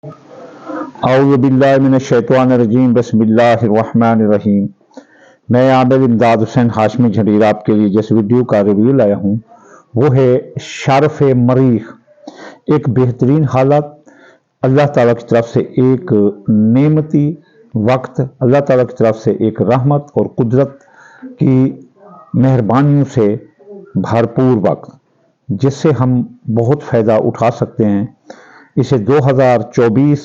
اعوذ باللہ من الشیطان الرجیم بسم اللہ الرحمن الرحیم۔ میں عابد امداد حسین ہاشمی جھنڈیر آپ کے لیے جس ویڈیو کا ریویو لایا ہوں وہ ہے شرف مریخ۔ ایک بہترین حالت، اللہ تعالیٰ کی طرف سے ایک نعمتی وقت، اللہ تعالیٰ کی طرف سے ایک رحمت اور قدرت کی مہربانیوں سے بھرپور وقت جس سے ہم بہت فائدہ اٹھا سکتے ہیں۔ اسے 2024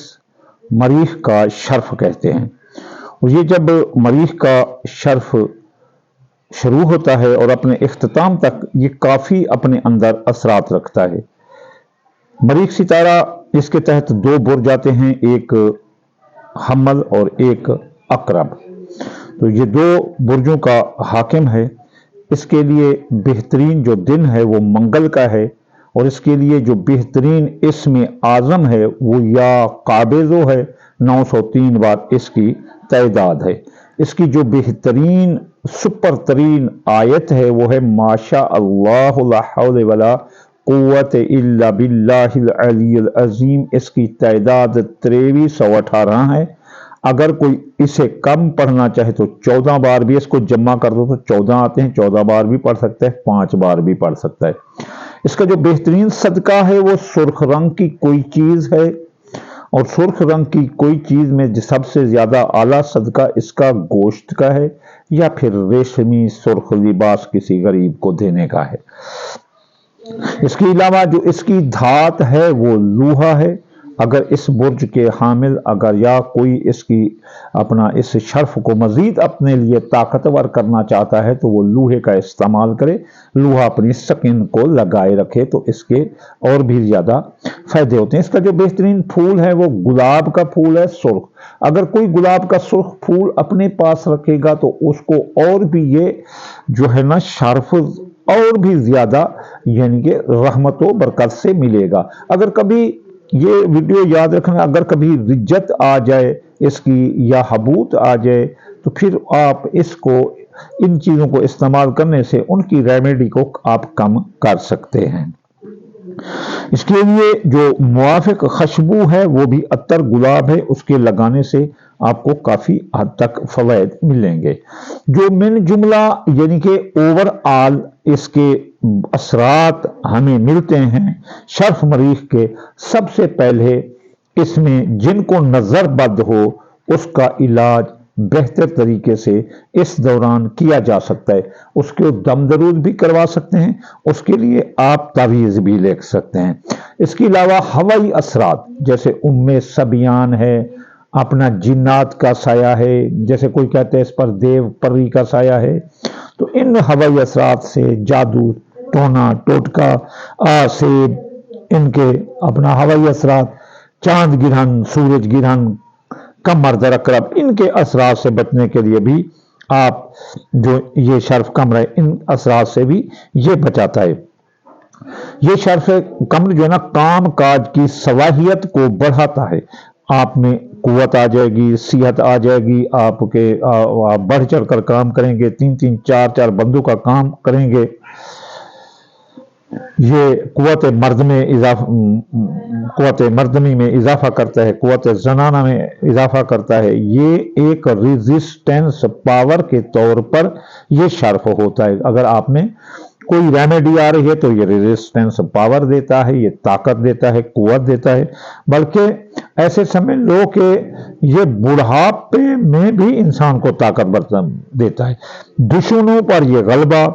مریخ کا شرف کہتے ہیں، اور یہ جب مریخ کا شرف شروع ہوتا ہے اور اپنے اختتام تک یہ کافی اپنے اندر اثرات رکھتا ہے۔ مریخ ستارہ، اس کے تحت دو برج آتے ہیں، ایک حمل اور ایک عقرب، تو یہ دو برجوں کا حاکم ہے۔ اس کے لیے بہترین جو دن ہے وہ منگل کا ہے، اور اس کے لیے جو بہترین اسم اعظم ہے وہ یا قابضو ہے، 903 بار اس کی تعداد ہے۔ اس کی جو بہترین سپر ترین آیت ہے وہ ہے ماشاء اللہ لا حول ولا قوت الا باللہ العلی العظیم۔ اس کی تعداد 2318 ہے۔ اگر کوئی اسے کم پڑھنا چاہے تو 14 بار بھی اس کو جمع کر دو تو 14 آتے ہیں، 14 بار بھی پڑھ سکتا ہے، 5 بار بھی پڑھ سکتا ہے۔ اس کا جو بہترین صدقہ ہے وہ سرخ رنگ کی کوئی چیز ہے، اور سرخ رنگ کی کوئی چیز میں سب سے زیادہ اعلیٰ صدقہ اس کا گوشت کا ہے، یا پھر ریشمی سرخ لباس کسی غریب کو دینے کا ہے۔ اس کے علاوہ جو اس کی دھات ہے وہ لوہا ہے۔ اگر اس برج کے حامل یا کوئی اس کی اپنا اس شرف کو مزید اپنے لیے طاقتور کرنا چاہتا ہے تو وہ لوہے کا استعمال کرے، لوہا اپنی سکن کو لگائے رکھے تو اس کے اور بھی زیادہ فائدے ہوتے ہیں۔ اس کا جو بہترین پھول ہے وہ گلاب کا پھول ہے، سرخ۔ اگر کوئی گلاب کا سرخ پھول اپنے پاس رکھے گا تو اس کو اور بھی یہ جو ہے نا شرف اور بھی زیادہ یعنی کہ رحمت و برکت سے ملے گا۔ اگر کبھی یہ ویڈیو یاد رکھنا، اگر کبھی رجت آ جائے اس کی یا حبوط آ جائے تو پھر آپ اس کو ان چیزوں کو استعمال کرنے سے ان کی ریمیڈی کو آپ کم کر سکتے ہیں۔ اس کے لیے جو موافق خوشبو ہے وہ بھی عطر گلاب ہے، اس کے لگانے سے آپ کو کافی حد تک فوائد ملیں گے۔ جو من جملہ یعنی کہ اوور آل اس کے اثرات ہمیں ملتے ہیں شرف مریخ کے، سب سے پہلے اس میں جن کو نظر بد ہو اس کا علاج بہتر طریقے سے اس دوران کیا جا سکتا ہے۔ اس کو دم درود بھی کروا سکتے ہیں، اس کے لیے آپ تعویذ بھی لکھ سکتے ہیں۔ اس کے علاوہ ہوائی اثرات جیسے سبیان ہے، اپنا جنات کا سایہ ہے، جیسے کوئی کہتے ہیں اس پر دیو پری کا سایہ ہے، تو ان ہوائی اثرات سے جادو ٹونا ٹوٹکا آسیب، ان کے اپنا ہوائی اثرات، چاند گرہن، سورج گرہن، قمر در عقرب، ان کے اثرات سے بچنے کے لیے بھی آپ جو یہ شرف قمر ہے ان اثرات سے بھی یہ بچاتا ہے۔ یہ شرف قمر جو ہے نا کام کاج کی صلاحیت کو بڑھاتا ہے، آپ میں قوت آ جائے گی، صحت آ جائے گی، آپ بڑھ چڑھ کر کام کریں گے، 3 4 بندوں کا کام کریں گے۔ یہ قوت مردمی میں اضافہ کرتا ہے، قوت زنانہ میں اضافہ کرتا ہے۔ یہ ایک ریزسٹنس پاور کے طور پر یہ شرف ہوتا ہے۔ اگر آپ میں کوئی ریمیڈی آ رہی ہے تو یہ ریزسٹنس پاور دیتا ہے، یہ طاقت دیتا ہے، قوت دیتا ہے۔ بلکہ ایسے سمجھ لو کہ یہ بڑھاپے میں بھی انسان کو طاقت دیتا ہے، دشمنوں پر یہ غلبہ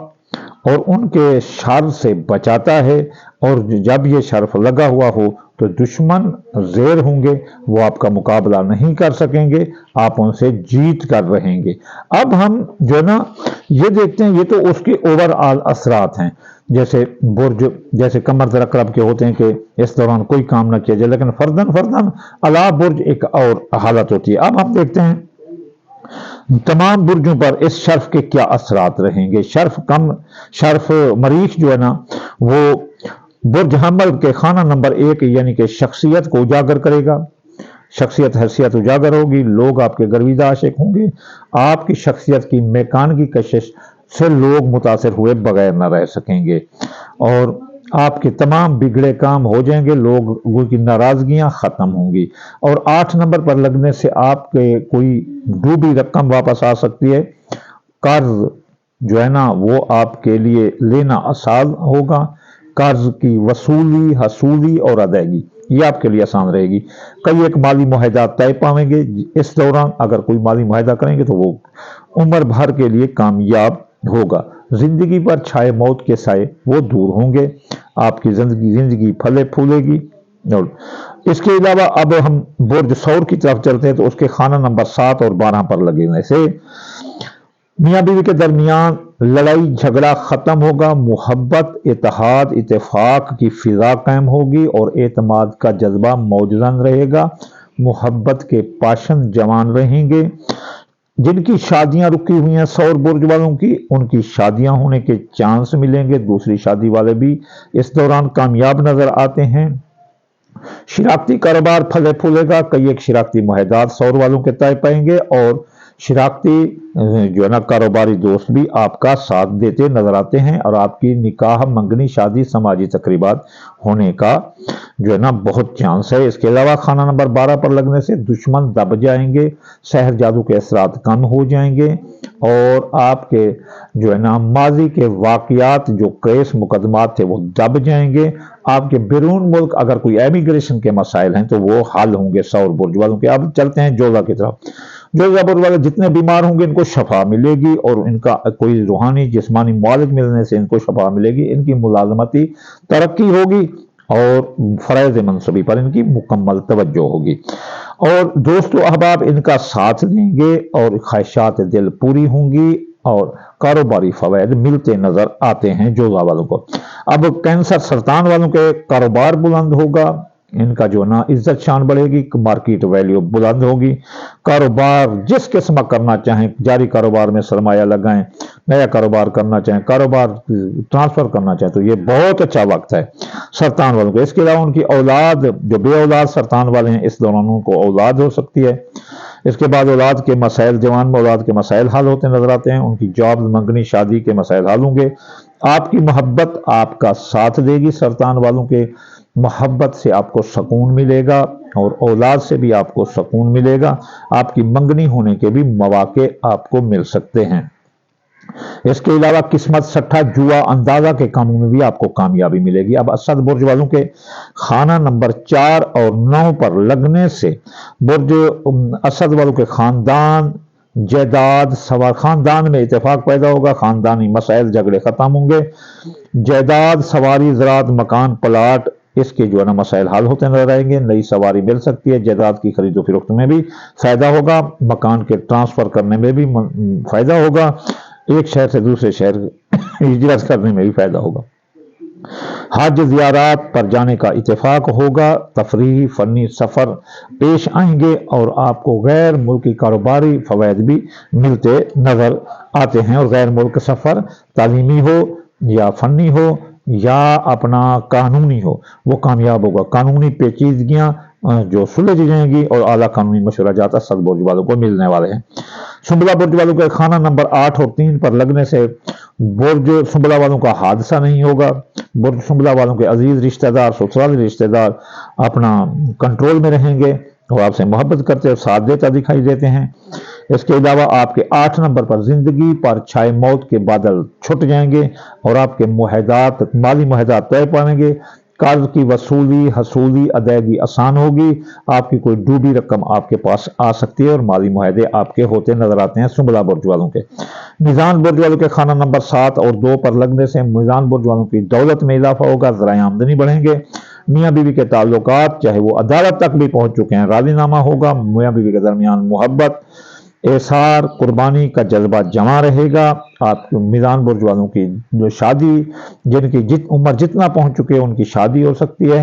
اور ان کے شر سے بچاتا ہے، اور جب یہ شرف لگا ہوا ہو تو دشمن زیر ہوں گے، وہ آپ کا مقابلہ نہیں کر سکیں گے، آپ ان سے جیت کر رہیں گے۔ اب ہم جو ہے نا یہ دیکھتے ہیں، یہ تو اس کے اوور آل اثرات ہیں، جیسے برج جیسے قمر در عقرب کے ہوتے ہیں کہ اس دوران کوئی کام نہ کیا جائے، لیکن فرداً علا برج ایک اور حالت ہوتی ہے۔ اب ہم دیکھتے ہیں تمام برجوں پر اس شرف کے کیا اثرات رہیں گے۔ شرف مریخ جو ہے نا وہ برج حمل کے خانہ نمبر 1 یعنی کہ شخصیت کو اجاگر کرے گا، شخصیت حیثیت اجاگر ہوگی، لوگ آپ کے گرویدہ عاشق ہوں گے، آپ کی شخصیت کی میکانگی کشش سے لوگ متاثر ہوئے بغیر نہ رہ سکیں گے، اور آپ کے تمام بگڑے کام ہو جائیں گے، لوگوں کی ناراضگیاں ختم ہوں گی۔ اور 8 نمبر پر لگنے سے آپ کے کوئی ڈوبی رقم واپس آ سکتی ہے، قرض جو ہے نا وہ آپ کے لیے لینا آسان ہوگا، قرض کی وصولی، حصولی اور ادائیگی یہ آپ کے لیے آسان رہے گی۔ کئی ایک مالی معاہدات طے پائیں گے اس دوران، اگر کوئی مالی معاہدہ کریں گے تو وہ عمر بھر کے لیے کامیاب ہوگا۔ زندگی پر چھائے موت کے سائے وہ دور ہوں گے، آپ کی زندگی پھلے پھولے گی۔ اور اس کے علاوہ اب ہم برج ثور کی طرف چلتے ہیں تو اس کے خانہ نمبر 7 اور 12 پر لگنے سے میاں بیوی کے درمیان لڑائی جھگڑا ختم ہوگا، محبت، اتحاد، اتفاق کی فضا قائم ہوگی اور اعتماد کا جذبہ موجود رہے گا۔ محبت کے پاشن جوان رہیں گے۔ جن کی شادیاں رکی ہوئی ہیں ثور برج والوں کی، ان کی شادیاں ہونے کے چانس ملیں گے، دوسری شادی والے بھی اس دوران کامیاب نظر آتے ہیں۔ شراکتی کاروبار پھلے پھولے گا، کئی ایک شراکتی معاہدات ثور والوں کے طے پائیں گے اور شراکتی جو ہے نا کاروباری دوست بھی آپ کا ساتھ دیتے نظر آتے ہیں، اور آپ کی نکاح، منگنی، شادی، سماجی تقریبات ہونے کا جو ہے نا بہت چانس ہے۔ اس کے علاوہ خانہ نمبر 12 پر لگنے سے دشمن دب جائیں گے، سحر جادو کے اثرات کم ہو جائیں گے، اور آپ کے جو ہے نا ماضی کے واقعات جو کیس مقدمات تھے وہ دب جائیں گے۔ آپ کے بیرون ملک اگر کوئی ایمیگریشن کے مسائل ہیں تو وہ حل ہوں گے ثور برج والوں کے۔ اب چلتے ہیں جوزہ کی طرف۔ جوزہ برج والے جتنے بیمار ہوں گے ان کو شفا ملے گی، اور ان کا کوئی روحانی جسمانی معالج ملنے سے ان کو شفا ملے گی، ان کی ملازمتی ترقی ہوگی اور فرائض منصبی پر ان کی مکمل توجہ ہوگی، اور دوست و احباب ان کا ساتھ دیں گے اور خواہشات دل پوری ہوں گی اور کاروباری فوائد ملتے نظر آتے ہیں جوزہ والوں کو۔ اب کینسر سرطان والوں کے کاروبار بلند ہوگا، ان کا جو نا عزت شان بڑھے گی، مارکیٹ ویلیو بلند ہوگی، کاروبار جس قسم کا کرنا چاہیں، جاری کاروبار میں سرمایہ لگائیں، نیا کاروبار کرنا چاہیں، کاروبار ٹرانسفر کرنا چاہیں تو یہ بہت اچھا وقت ہے سرطان والوں کو۔ اس کے علاوہ ان کی اولاد جو بے اولاد سرطان والے ہیں اس دوران ان کو اولاد ہو سکتی ہے۔ اس کے بعد اولاد کے مسائل، جوان میں اولاد کے مسائل حل ہوتے نظر آتے ہیں، ان کی جاب، منگنی، شادی کے مسائل حل ہوں گے۔ آپ کی محبت آپ کا ساتھ دے گی، سرطان والوں کے محبت سے آپ کو سکون ملے گا اور اولاد سے بھی آپ کو سکون ملے گا، آپ کی منگنی ہونے کے بھی مواقع آپ کو مل سکتے ہیں۔ اس کے علاوہ قسمت، سٹھا، جوا، اندازہ کے کاموں میں بھی آپ کو کامیابی ملے گی۔ اب اسد برج والوں کے خانہ نمبر 4 اور 9 پر لگنے سے برج اسد والوں کے خاندان، جائیداد، سوار خاندان میں اتفاق پیدا ہوگا، خاندانی مسائل جھگڑے ختم ہوں گے، جائیداد، سواری، زراعت، مکان، پلاٹ اس کے جو ہے نا مسائل حل ہوتے نظر آئیں گے، نئی سواری مل سکتی ہے، جائیداد کی خرید و فروخت میں بھی فائدہ ہوگا، مکان کے ٹرانسفر کرنے میں بھی فائدہ ہوگا، ایک شہر سے دوسرے شہر ہجرت کرنے میں بھی فائدہ ہوگا، حج زیارات پر جانے کا اتفاق ہوگا، تفریحی فنی سفر پیش آئیں گے اور آپ کو غیر ملکی کاروباری فوائد بھی ملتے نظر آتے ہیں، اور غیر ملک سفر تعلیمی ہو یا فنی ہو یا اپنا قانونی ہو وہ کامیاب ہوگا، قانونی پیچیدگیاں جو سلجھ جائیں گی اور اعلیٰ قانونی مشورہ جاتا اسد برج والوں کو ملنے والے ہیں۔ سنبلہ برج والوں کے خانہ نمبر 8 اور 3 پر لگنے سے برج سنبلہ والوں کا حادثہ نہیں ہوگا، برج سنبلہ والوں کے عزیز رشتہ دار، سسرالی رشتہ دار اپنا کنٹرول میں رہیں گے اور آپ سے محبت کرتے اور ساتھ دیتا دکھائی دیتے ہیں۔ اس کے علاوہ آپ کے 8 نمبر پر زندگی پر چھائے موت کے بادل چھٹ جائیں گے اور آپ کے معاہدات، مالی معاہدات طے پائیں گے، قرض کی وصولی، حصولی، ادائیگی آسان ہوگی، آپ کی کوئی ڈوبی رقم آپ کے پاس آ سکتی ہے اور مالی معاہدے آپ کے ہوتے نظر آتے ہیں سنبلہ برج والوں کے۔ میزان برج والوں کے خانہ نمبر 7 اور 2 پر لگنے سے میزان برج والوں کی دولت میں اضافہ ہوگا، ذرائع آمدنی بڑھیں گے، میاں بیوی کے تعلقات چاہے وہ عدالت تک بھی پہنچ چکے ہیں راضی نامہ ہوگا، میاں بیوی کے درمیان محبت، احسار، قربانی کا جذبہ جمع رہے گا، آپ میزان برج والوں کی جو شادی، جن کی عمر جتنا پہنچ چکے ہیں ان کی شادی ہو سکتی ہے،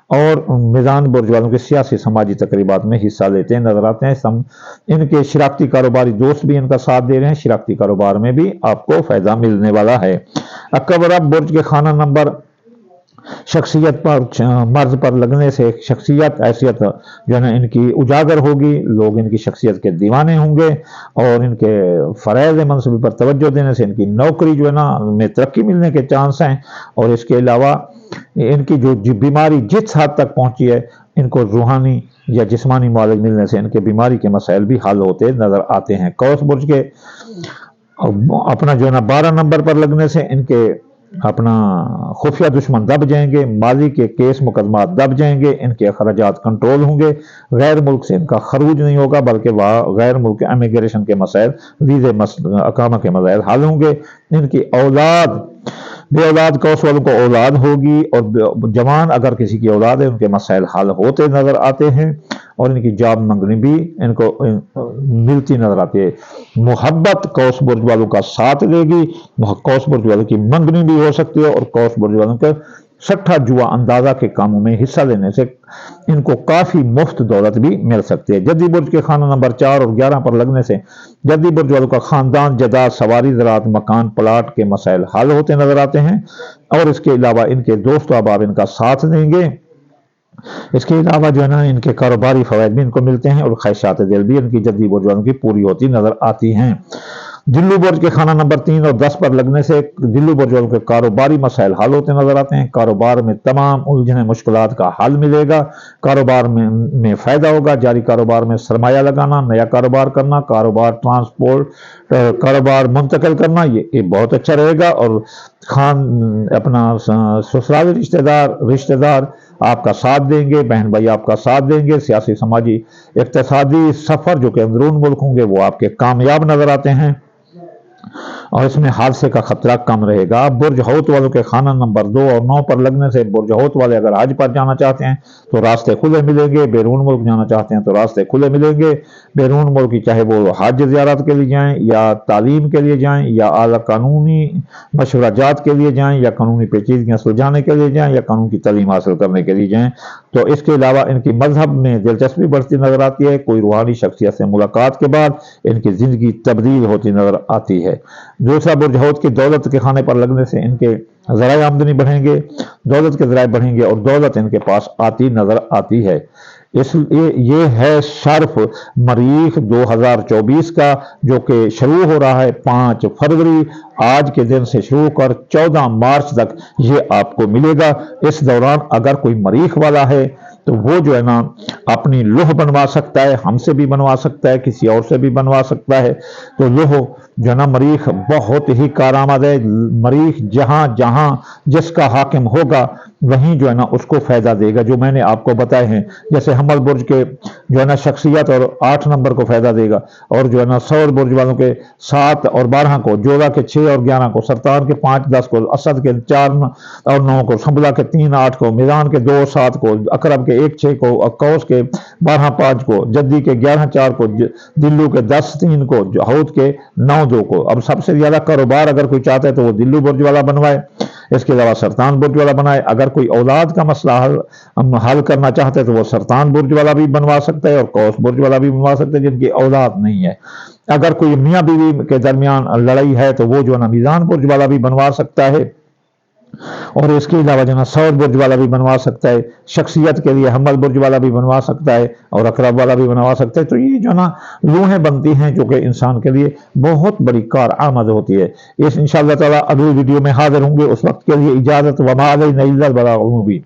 اور میزان برج والوں کے سیاسی سماجی تقریبات میں حصہ لیتے نظر آتے ہیں، ان کے شراکتی کاروباری دوست بھی ان کا ساتھ دے رہے ہیں، شراکتی کاروبار میں بھی آپ کو فائدہ ملنے والا ہے۔ اکبر برج کے خانہ نمبر شخصیت پر مرض پر لگنے سے شخصیت، حیثیت جو ہے نا ان کی اجاگر ہوگی، لوگ ان کی شخصیت کے دیوانے ہوں گے اور ان کے فرائض منصبی پر توجہ دینے سے ان کی نوکری جو ہے نا میں ترقی ملنے کے چانس ہیں، اور اس کے علاوہ ان کی جو بیماری جس حد تک پہنچی ہے، ان کو روحانی یا جسمانی معالج ملنے سے ان کے بیماری کے مسائل بھی حل ہوتے نظر آتے ہیں۔ قوس برج کے اپنا جو ہے نا 12 نمبر پر لگنے سے ان کے اپنا خفیہ دشمن دب جائیں گے، ماضی کے کیس مقدمات دب جائیں گے، ان کے اخراجات کنٹرول ہوں گے، غیر ملک سے ان کا خروج نہیں ہوگا، بلکہ وہاں غیر ملک امیگریشن کے مسائل، ویزے اقامہ کے مسائل حل ہوں گے۔ ان کی اولاد، بے اولاد قوس والوں کو اولاد ہوگی، اور جوان اگر کسی کی اولاد ہے ان کے مسائل حل ہوتے نظر آتے ہیں، اور ان کی جاب منگنی بھی ان کو ملتی نظر آتی ہے۔ محبت قوس برج والوں کا ساتھ لے گی، قوس برج والوں کی منگنی بھی ہو سکتی ہے، اور قوس برج والوں کے سٹھا جوا اندازہ کے کاموں میں حصہ لینے سے ان کو کافی مفت دولت بھی مل سکتی ہے۔ جدی برج کے خانہ نمبر 4 اور 11 پر لگنے سے جدی برج والوں کا خاندان، جائیداد، سواری، زراعت، مکان، پلاٹ کے مسائل حل ہوتے نظر آتے ہیں، اور اس کے علاوہ ان کے دوست و احباب ان کا ساتھ دیں گے۔ اس کے علاوہ جو ہے نا ان کے کاروباری فوائد بھی ان کو ملتے ہیں، اور خواہشات دل بھی ان کی جدی برج والوں کی پوری ہوتی نظر آتی ہیں۔ جلو برج کے خانہ نمبر 3 اور 10 پر لگنے سے جلو برج والوں کے کاروباری مسائل حل ہوتے نظر آتے ہیں۔ کاروبار میں تمام الجھنیں، مشکلات کا حل ملے گا، کاروبار میں فائدہ ہوگا، جاری کاروبار میں سرمایہ لگانا، نیا کاروبار کرنا، کاروبار ٹرانسپورٹ، کاروبار منتقل کرنا، یہ بہت اچھا رہے گا۔ اور اپنا سسرالی رشتہ دار آپ کا ساتھ دیں گے، بہن بھائی آپ کا ساتھ دیں گے، سیاسی، سماجی، اقتصادی سفر جو کہ اندرون ملک ہوں گے وہ آپ کے کامیاب نظر آتے ہیں، اور اس میں حادثے کا خطرہ کم رہے گا۔ برج حوت والوں کے خانہ نمبر 2 اور 9 پر لگنے سے برج حوت والے اگر حج پر جانا چاہتے ہیں تو راستے کھلے ملیں گے، بیرون ملک جانا چاہتے ہیں تو راستے کھلے ملیں گے۔ بیرون ملک کی چاہے وہ حج زیارت کے لیے جائیں، یا تعلیم کے لیے جائیں، یا اعلیٰ قانونی مشورہ جات کے لیے جائیں، یا قانونی پیچیدگیاں سلجھانے کے لیے جائیں، یا قانون کی تعلیم حاصل کرنے کے لیے جائیں، تو اس کے علاوہ ان کی مذہب میں دلچسپی بڑھتی نظر آتی ہے۔ کوئی روحانی شخصیت سے ملاقات کے بعد ان کی زندگی تبدیل ہوتی نظر آتی ہے۔ دوسرا برج حوت کی دولت کے خانے پر لگنے سے ان کے ذرائع آمدنی بڑھیں گے، دولت کے ذرائع بڑھیں گے، اور دولت ان کے پاس آتی نظر آتی ہے۔ یہ ہے شرف مریخ 2024 کا، جو کہ شروع ہو رہا ہے 5 فروری آج کے دن سے شروع کر 14 مارچ تک یہ آپ کو ملے گا۔ اس دوران اگر کوئی مریخ والا ہے تو وہ جو ہے نا اپنی لوح بنوا سکتا ہے، ہم سے بھی بنوا سکتا ہے، کسی اور سے بھی بنوا سکتا ہے۔ تو لوح جو ہے نا مریخ بہت ہی کارآمد ہے۔ مریخ جہاں جہاں جس کا حاکم ہوگا وہیں جو ہے نا اس کو فائدہ دے گا، جو میں نے آپ کو بتائے ہیں۔ جیسے حمل برج کے جو ہے نا شخصیت اور 8 نمبر کو فائدہ دے گا، اور جو ہے نا سور برج والوں کے 7 اور 12 کو، جوڑا کے 6 اور 11 کو، سرطان کے 5 10 کو، اسد کے 4 اور 9 کو، سنبلہ کے 3 8 کو، میزان کے 2 7 کو، عقرب کے 1 6 کو، قوس کے 12 5 کو، جدی کے 11 4 کو، دلو کے 10 3 کو، حوت کے 9 2 کو۔ اب سب سے زیادہ کاروبار اگر کوئی چاہتا ہے تو وہ دلو برج والا بنوائے، اس کے علاوہ سرطان برج والا بنائے۔ اگر کوئی اولاد کا مسئلہ حل کرنا چاہتا ہے تو وہ سرطان برج والا بھی بنوا سکتا ہے، اور قوس برج والا بھی بنوا سکتا ہے جن کی اولاد نہیں ہے۔ اگر کوئی میاں بیوی کے درمیان لڑائی ہے تو وہ جو ہے نا میزان برج والا بھی بنوا سکتا ہے، اور اس کے علاوہ جو ہے نا سور برج والا بھی بنوا سکتا ہے۔ شخصیت کے لیے حمل برج والا بھی بنوا سکتا ہے، اور عقرب والا بھی بنوا سکتا ہے۔ تو یہ جو ہے نا لوحیں بنتی ہیں جو کہ انسان کے لیے بہت بڑی کارآمد ہوتی ہے۔ اس انشاءاللہ تعالی اگلی ویڈیو میں حاضر ہوں گے، اس وقت کے لیے اجازت، وما علینا الا البلاغ المبین۔